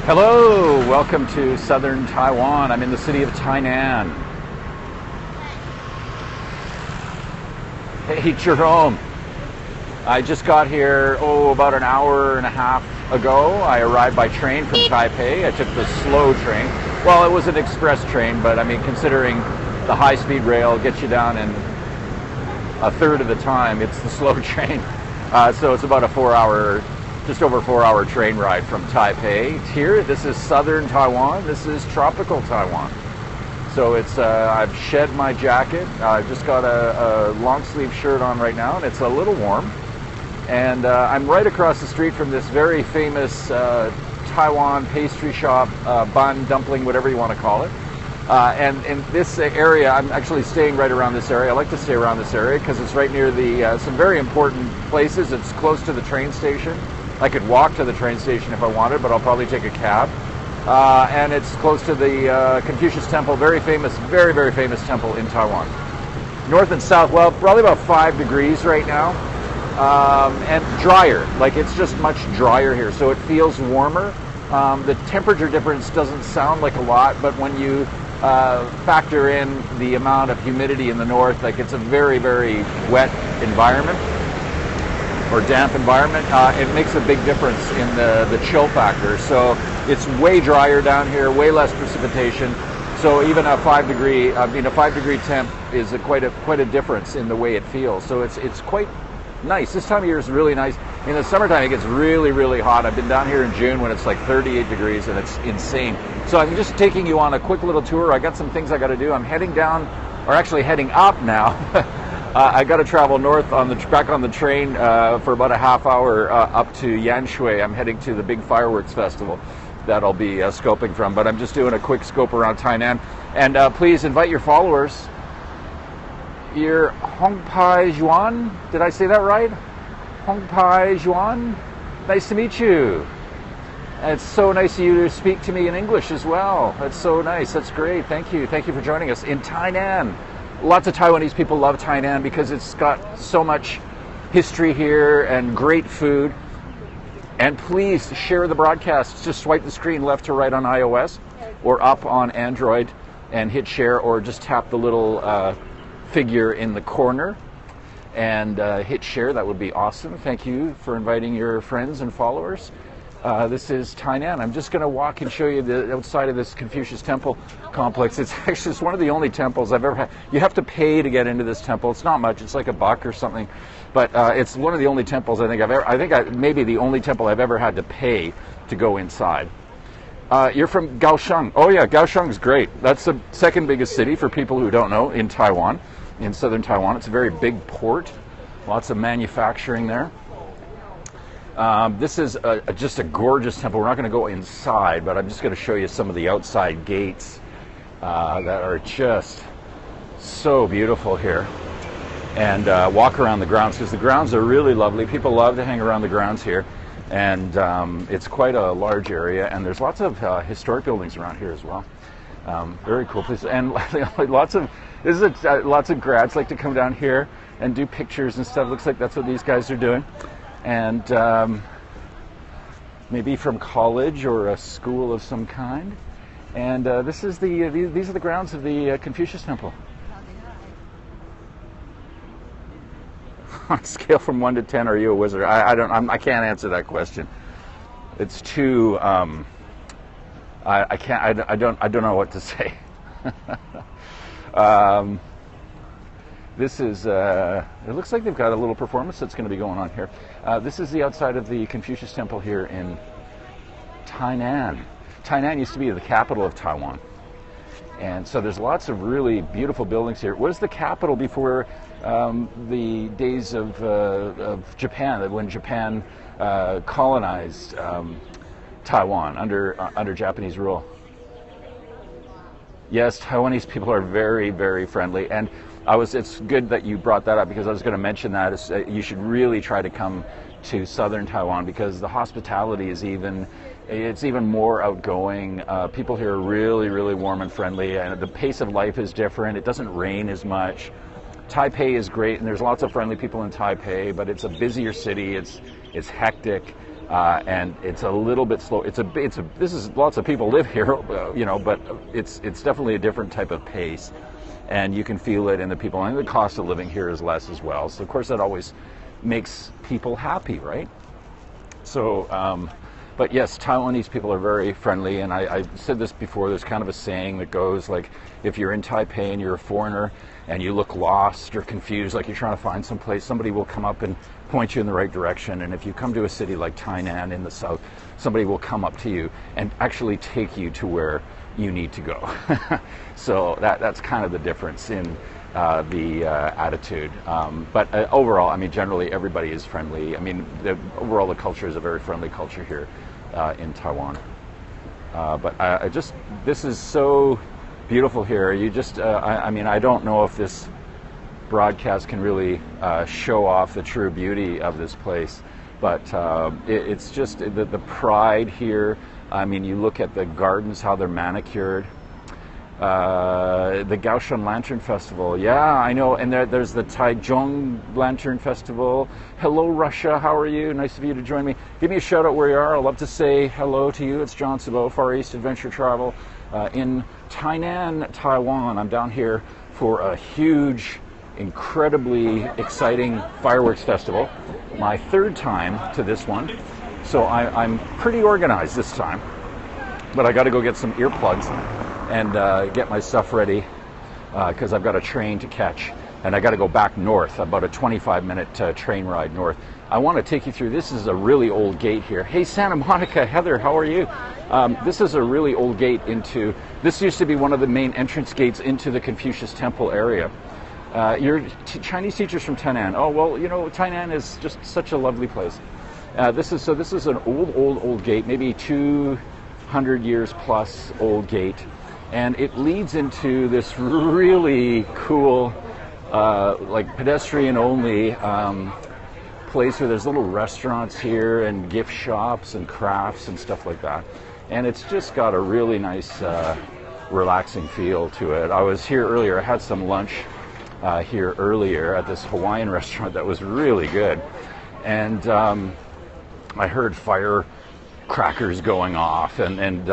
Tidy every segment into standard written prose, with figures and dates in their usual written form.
Hello, welcome to southern Taiwan. I'm in the city of Tainan. Hey, Jerome. I just got here, about an hour and a half ago. I arrived by train from Taipei. I took the slow train. Well, it was an express train, but I mean, considering the high-speed rail gets you down in a third of the time, it's the slow train. So it's about just over 4 hour train ride from Taipei. Here, this is southern Taiwan. This is tropical Taiwan. So I've shed my jacket. I've just got a long sleeve shirt on right now, and it's a little warm. And I'm right across the street from this very famous Taiwan pastry shop, bun, dumpling, whatever you want to call it. And in this area, I'm actually staying right around this area. I like to stay around this area because it's right near some very important places. It's close to the train station. I could walk to the train station if I wanted, but I'll probably take a cab. And it's close to the Confucius Temple, very famous, very, very famous temple in Taiwan. North and south, well, probably about 5 degrees right now. And drier, like it's just much drier here, so it feels warmer. The temperature difference doesn't sound like a lot, but when you factor in the amount of humidity in the north, like it's a very, very wet environment or damp environment, it makes a big difference in the chill factor. So it's way drier down here, way less precipitation. So even a 5 degree temp is quite a difference in the way it feels. So it's quite nice. This time of year is really nice. In the summertime, it gets really, really hot. I've been down here in June when it's like 38 degrees and it's insane. So I'm just taking you on a quick little tour. I got some things I got to do. I'm heading down, or actually heading up now. I got to travel north back on the train for about a half hour up to Yanshui. I'm heading to the big fireworks festival that I'll be scoping from. But I'm just doing a quick scope around Tainan. And please invite your followers. You're Hong Pai Zhuan. Did I say that right? Hong Pai Zhuan. Nice to meet you. It's so nice of you to speak to me in English as well. That's so nice. That's great. Thank you. Thank you for joining us in Tainan. Lots of Taiwanese people love Tainan because it's got so much history here and great food. And please share the broadcast. Just swipe the screen left to right on iOS or up on Android and hit share, or just tap the little figure in the corner and hit share. That would be awesome. Thank you for inviting your friends and followers. This is Tainan. I'm just going to walk and show you the outside of this Confucius Temple complex. It's one of the only temples I've ever had. You have to pay to get into this temple. It's not much. It's like $1 or something. But it's one of the only temples maybe the only temple I've ever had to pay to go inside. You're from Kaohsiung. Oh yeah, Kaohsiung's great. That's the second biggest city, for people who don't know, in Taiwan, in southern Taiwan. It's a very big port. Lots of manufacturing there. This is just a gorgeous temple. We're not going to go inside, but I'm just going to show you some of the outside gates that are just so beautiful here. And walk around the grounds, because the grounds are really lovely. People love to hang around the grounds here. And it's quite a large area, and there's lots of historic buildings around here as well. Very cool place. And lots of grads like to come down here and do pictures and stuff. Looks like that's what these guys are doing. And maybe from college or a school of some kind. And these are the grounds of the Confucius Temple. On a scale from 1 to 10, are you a wizard? I can't answer that question. It's too. I don't know what to say. This is. It looks like they've got a little performance that's going to be going on here. This is the outside of the Confucius Temple here in Tainan. Tainan used to be the capital of Taiwan, and so there's lots of really beautiful buildings here. It was the capital before the days of Japan, when Japan colonized Taiwan under Japanese rule. Yes, Taiwanese people are very, very friendly, and it's good that you brought that up, because I was going to mention that you should really try to come to southern Taiwan, because the hospitality is even more outgoing. People here are really, really warm and friendly, and the pace of life is different. It doesn't rain as much. Taipei is great, and there's lots of friendly people in Taipei, but it's a busier city. It's hectic. and it's a little bit slow. This is lots of people live here, but it's definitely a different type of pace, and you can feel it in the people. And the cost of living here is less as well. So of course that always makes people happy, right? So, but yes, Taiwanese people are very friendly, and I said this before. There's kind of a saying that goes like, if you're in Taipei and you're a foreigner and you look lost or confused, like you're trying to find some place, somebody will come up and point you in the right direction. And if you come to a city like Tainan in the south, somebody will come up to you and actually take you to where you need to go. So that's kind of the difference in the attitude. But overall, I mean, generally everybody is friendly. I mean, overall the culture is a very friendly culture here in Taiwan. But this is so beautiful here. You just, I mean, I don't know if this broadcast can really show off the true beauty of this place, but it's just the pride here. I mean, you look at the gardens, how they're manicured. The Kaohsiung Lantern Festival, yeah, I know, and there's the Taichung Lantern Festival. Hello, Russia, how are you? Nice of you to join me. Give me a shout out where you are. I'd love to say hello to you. It's John Sabo, Far East Adventure Travel in Tainan, Taiwan. I'm down here for a huge, incredibly exciting fireworks festival. My third time to this one, so I'm pretty organized this time. But I got to go get some earplugs and get my stuff ready because I've got a train to catch, and I got to go back north, about a 25-minute train ride north. I want to take you through. This is a really old gate here. Hey, Santa Monica, Heather, how are you? This is a really old gate into. This used to be one of the main entrance gates into the Confucius Temple area. You're Chinese teachers from Tainan. Oh well, you know, Tainan is just such a lovely place. This is an old gate, maybe 200 years plus old gate, and it leads into this really cool, like pedestrian only place where there's little restaurants here and gift shops and crafts and stuff like that, and it's just got a really nice, relaxing feel to it. I was here earlier. I had some lunch here earlier at this Hawaiian restaurant that was really good, and I heard firecrackers going off, and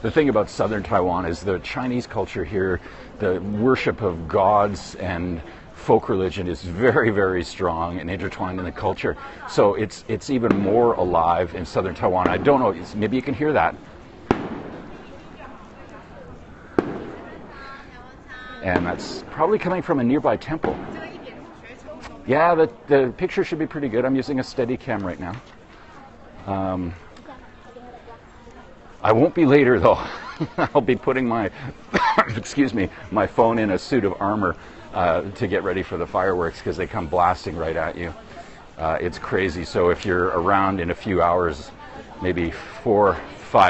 the thing about southern Taiwan is the Chinese culture here, the worship of gods and folk religion is very, very strong and intertwined in the culture. So it's even more alive in southern Taiwan. I don't know, maybe you can hear that. And that's probably coming from a nearby temple. Yeah, the picture should be pretty good. I'm using a Steadicam right now. I won't be later though. I'll be putting my, excuse me, my phone in a suit of armor to get ready for the fireworks because they come blasting right at you. It's crazy. So if you're around in a few hours, maybe 4-5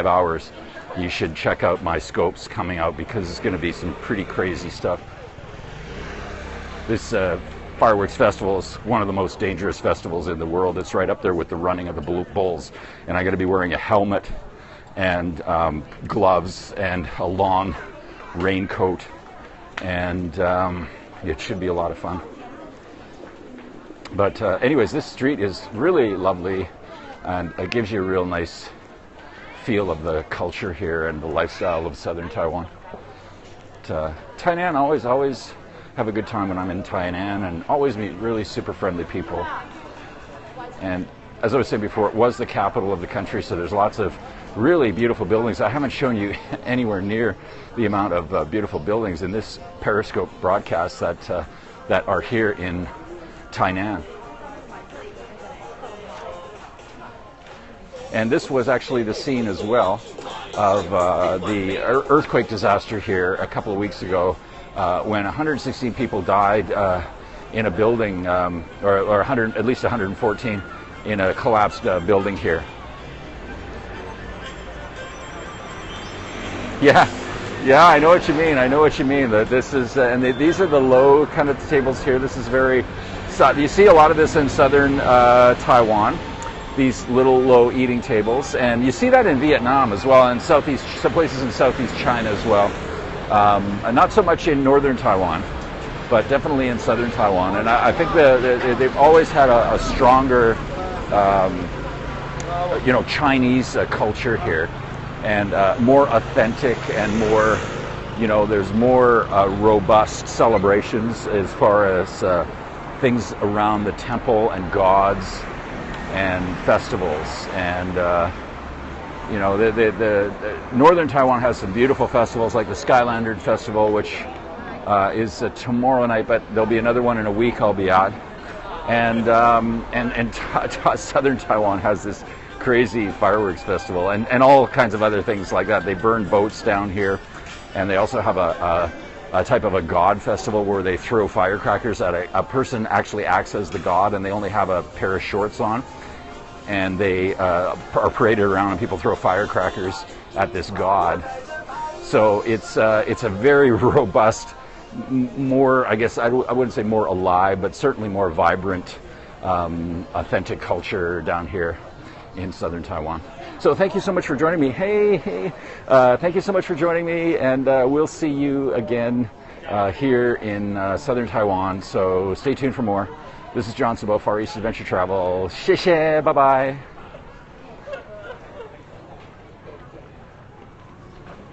hours, you should check out my scopes coming out because it's going to be some pretty crazy stuff. This fireworks festival is one of the most dangerous festivals in the world. It's right up there with the running of the bulls, and I'm going to be wearing a helmet and gloves and a long raincoat, and it should be a lot of fun. But anyways, this street is really lovely, and it gives you a real nice feel of the culture here and the lifestyle of southern Taiwan. But, Tainan, always have a good time when I'm in Tainan, and always meet really super friendly people. And as I was saying before, it was the capital of the country, so there's lots of really beautiful buildings. I haven't shown you anywhere near the amount of beautiful buildings in this Periscope broadcast that are here in Tainan. And this was actually the scene as well of the earthquake disaster here a couple of weeks ago when 116 people died in a building, or at least 114 in a collapsed building here. Yeah, I know what you mean. That this is, these are the low kind of tables here. This is very, you see a lot of this in southern Taiwan. These little low eating tables, and you see that in Vietnam as well, and some places in southeast China as well. And not so much in northern Taiwan, but definitely in southern Taiwan. And I think they've always had a stronger Chinese culture here, and more authentic and more, there's more robust celebrations as far as things around the temple and gods and festivals. And the northern Taiwan has some beautiful festivals like the Sky Lantern Festival, which is tomorrow night, but there'll be another one in a week I'll be at. And southern Taiwan has this crazy fireworks festival and all kinds of other things like that. They burn boats down here, and they also have a type of a god festival where they throw firecrackers at a person actually acts as the god, and they only have a pair of shorts on, and they are paraded around and people throw firecrackers at this god. So it's a very robust, more, I guess I wouldn't say more alive, but certainly more vibrant, authentic culture down here in southern Taiwan. So thank you so much for joining me. Hey, thank you so much for joining me, and we'll see you again here in southern Taiwan. So stay tuned for more. This is John Sabo, Far East Adventure Travel. 谢谢, bye-bye.